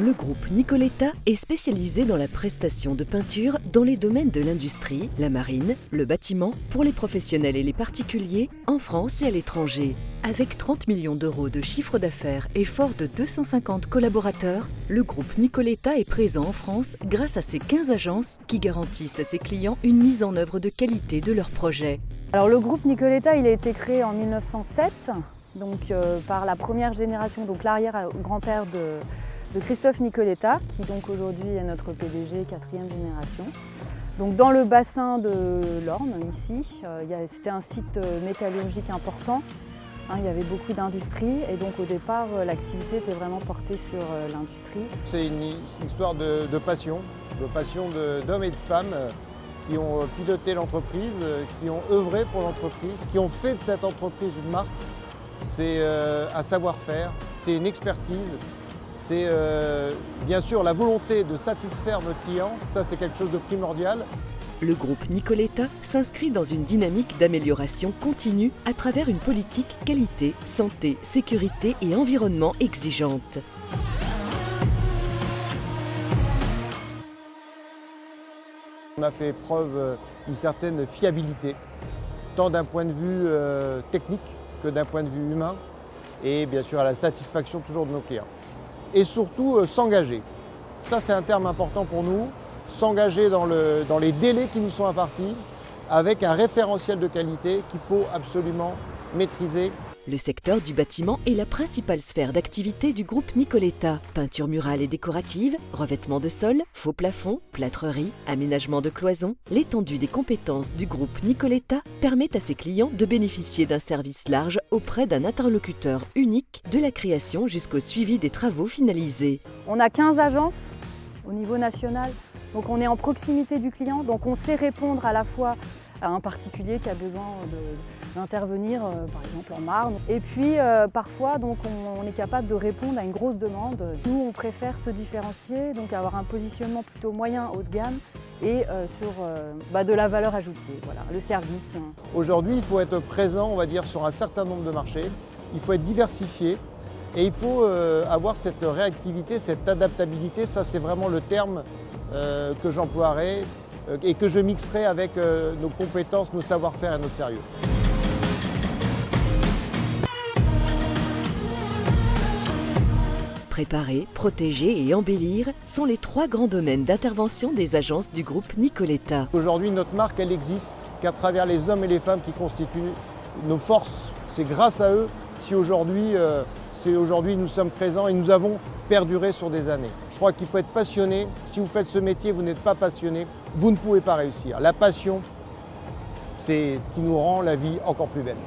Le groupe Nicoletta est spécialisé dans la prestation de peinture dans les domaines de l'industrie, la marine, le bâtiment, pour les professionnels et les particuliers, en France et à l'étranger. Avec 30 millions d'euros de chiffre d'affaires et fort de 250 collaborateurs, le groupe Nicoletta est présent en France grâce à ses 15 agences qui garantissent à ses clients une mise en œuvre de qualité de leurs projets. Alors le groupe Nicoletta, il a été créé en 1907, donc par la première génération, donc l'arrière-grand-père de Christophe Nicoletta, qui donc aujourd'hui est notre PDG, 4e génération. Donc dans le bassin de l'Orne, ici, c'était un site métallurgique important. Il y avait beaucoup d'industrie et donc au départ l'activité était vraiment portée sur l'industrie. C'est une histoire de passion d'hommes et de femmes qui ont piloté l'entreprise, qui ont œuvré pour l'entreprise, qui ont fait de cette entreprise une marque. C'est un savoir-faire, c'est une expertise, c'est bien sûr la volonté de satisfaire nos clients, ça c'est quelque chose de primordial. Le groupe Nicoletta s'inscrit dans une dynamique d'amélioration continue à travers une politique qualité, santé, sécurité et environnement exigeante. On a fait preuve d'une certaine fiabilité, tant d'un point de vue technique que d'un point de vue humain, et bien sûr à la satisfaction toujours de nos clients. Et surtout s'engager. Ça c'est un terme important pour nous. S'engager dans les délais qui nous sont impartis, avec un référentiel de qualité qu'il faut absolument maîtriser. Le secteur du bâtiment est la principale sphère d'activité du groupe Nicoletta. Peinture murale et décorative, revêtement de sol, faux plafond, plâtrerie, aménagement de cloisons. L'étendue des compétences du groupe Nicoletta permet à ses clients de bénéficier d'un service large auprès d'un interlocuteur unique, de la création jusqu'au suivi des travaux finalisés. On a 15 agences au niveau national. Donc on est en proximité du client, donc on sait répondre à la fois à un particulier qui a besoin d'intervenir, par exemple en Marne. Et puis parfois donc, on est capable de répondre à une grosse demande. Nous on préfère se différencier, donc avoir un positionnement plutôt moyen haut de gamme et sur de la valeur ajoutée, voilà, le service. Aujourd'hui il faut être présent, on va dire, sur un certain nombre de marchés, il faut être diversifié. Et il faut avoir cette réactivité, cette adaptabilité, ça c'est vraiment le terme que j'emploierai et que je mixerai avec nos compétences, nos savoir-faire et notre sérieux. Préparer, protéger et embellir sont les 3 grands domaines d'intervention des agences du groupe Nicoletta. Aujourd'hui, notre marque, elle existe qu'à travers les hommes et les femmes qui constituent nos forces. C'est grâce à eux si aujourd'hui nous sommes présents et nous avons perduré sur des années. Je crois qu'il faut être passionné. Si vous faites ce métier, vous n'êtes pas passionné, vous ne pouvez pas réussir. La passion, c'est ce qui nous rend la vie encore plus belle.